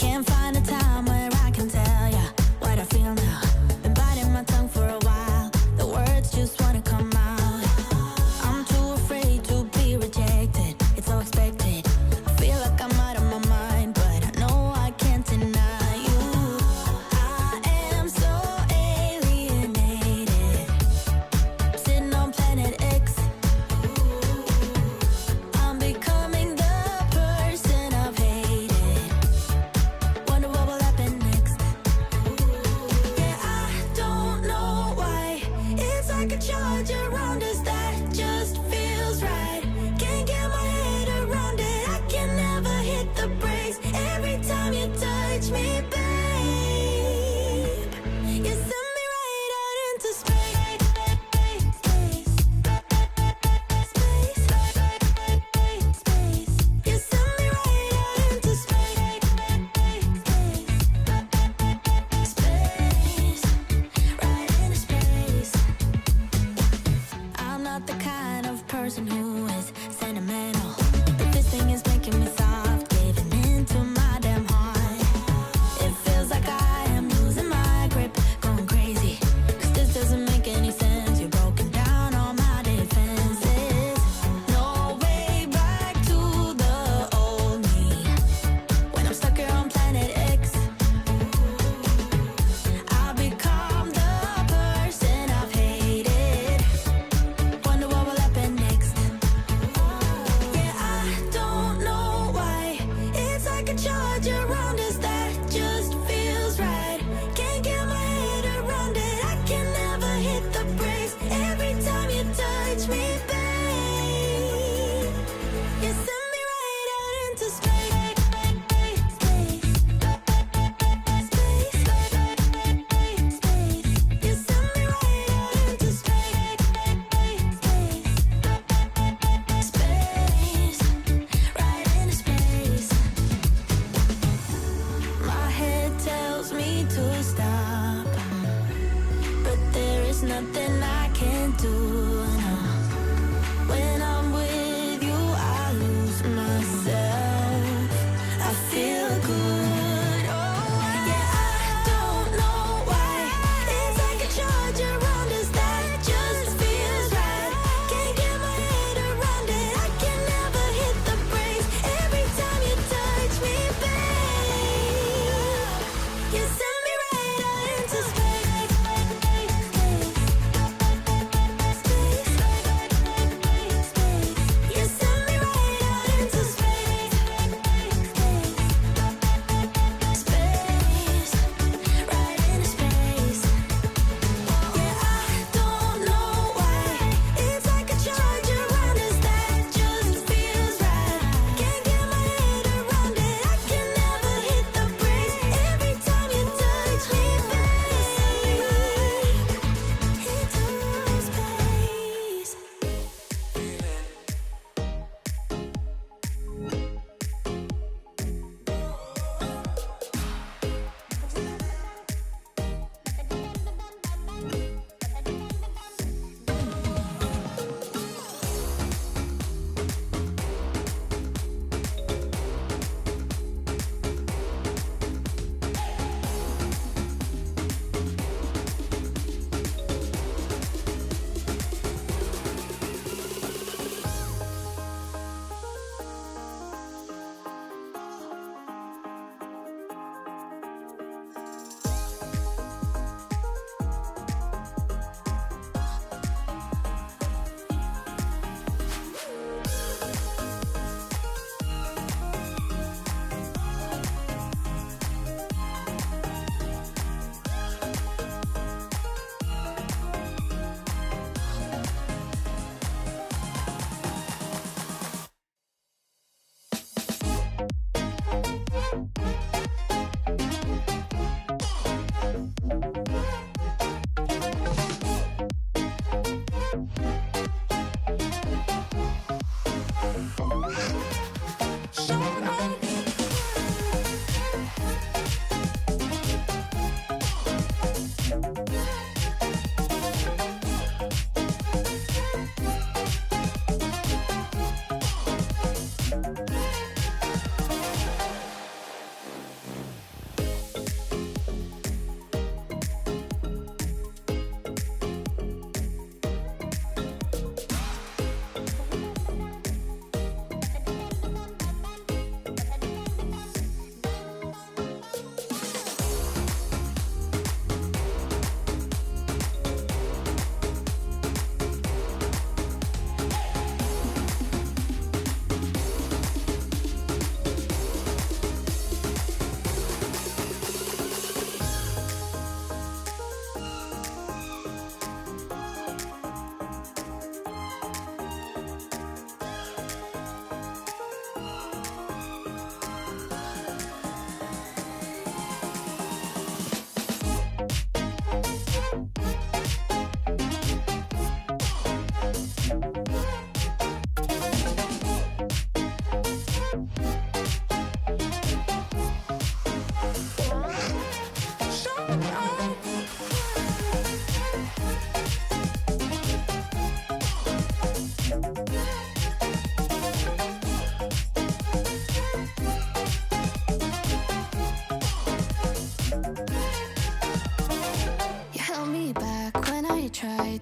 Can't find a time where I can tell ya what I feel now. Been biting my tongue for a while, the words just wanna come out. I'm too afraid to be rejected, it's so expected. I feel like I'm out of my mind, but I know I can't deny you. I am so alienated, sitting on planet X. I'm becoming the person I've hated. Wonder what will happen next. Yeah, I don't know why. It's like a charge around us that just feels right. Can't get my head around it. I can never hit the brakes. Every time you touch me, babe, you send me right out into space. You send me right out into space. Right into space. I'm not the kind of person who is sentimental, but this thing is making me soft, giving into my damn heart. It feels like I am losing my grip, going crazy, 'cause this doesn't make any sense. You're broken down all my defenses. No way back to the old me, when I'm stuck here on planet X. I'll become the person I've hated. Wonder what will happen next. Yeah, I don't know why. It's like a charge around us that just feels right. Can't get my head around it. I can never hit the brakes. Every time you touch me, babe, you send me right out into space. You send me right out into space. Right into space. My head tells me to stop, but there is nothing I can do. No. When I'm with you, I lose myself. I feel good. Oh, yeah, I don't know why. It's like a charge around us that just feels right. Can't get my head around it. I can never hit the brakes. Every time you touch me, babe, you send me right out into space. You send me right out into space. Right into space. Yeah, I don't know why. It's like a charge around us that just feels right. Can't get my head around it. I can never hit the brakes. Every time you touch me, babe, into space.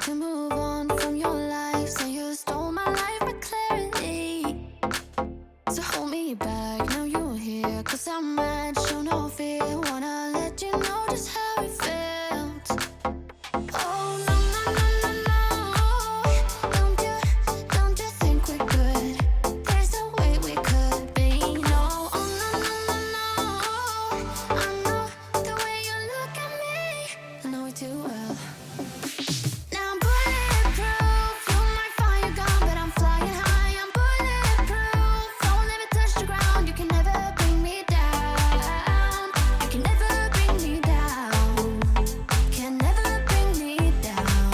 to move on from your life. Say you stole my life with clarity. So hold me back, now you're here. Cause I'm mad, show no fear. Wanna let you know just how it felt. Oh no, no, no, no, no. Don't you think we're good? There's no way we could be. No, oh no, no, no, no. I know the way you look at me, I know it too well. Now I'm bulletproof, you're my fire gun, but I'm flying high. I'm bulletproof, don't let me touch the ground. You can never bring me down. You can never bring me down. Can never bring me down.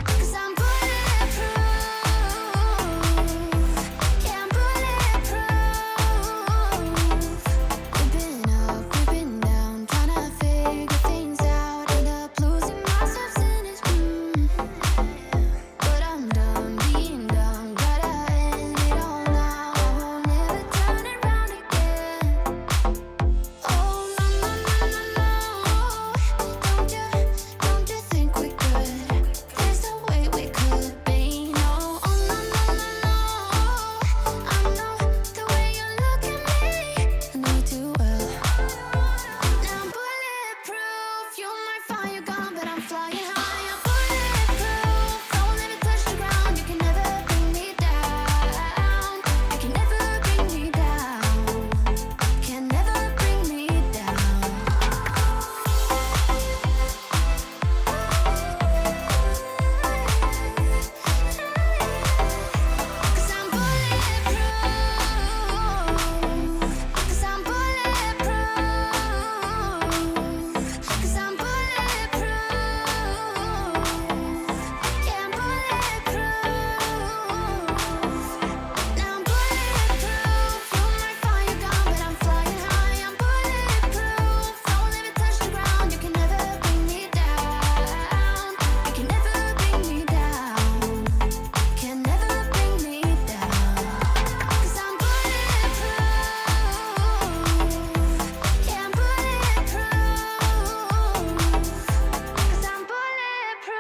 Cause I'm bulletproof. Yeah, I'm bulletproof. We've been up, we've been down, trying to figure things out. End up losing myself in it. But I'm done being dumb. Gotta end it all now. I won't ever turn it round again. Oh no, no, no, no, no. Don't you think we're good? There's no way we could be. No, oh no, no, no, no. I know the way you look at me, I know it too well. Now I'm bulletproof, you're my fire gun, but I'm flying high. I'm bulletproof, don't let me touch the ground. You can never bring me down. You can never bring me down. Can never bring me down. Cause I'm bulletproof. Cause I'm bulletproof. Cause I'm bulletproof. Yeah, I'm bulletproof. Now I'm bulletproof, you're my fire gun, but I'm flying high. I'm bulletproof, don't let me touch the ground. You can never bring me down. You can never bring me down. Can never bring me down. Cause I'm bulletproof. Yeah, I'm bulletproof. Cause I'm bulletproof.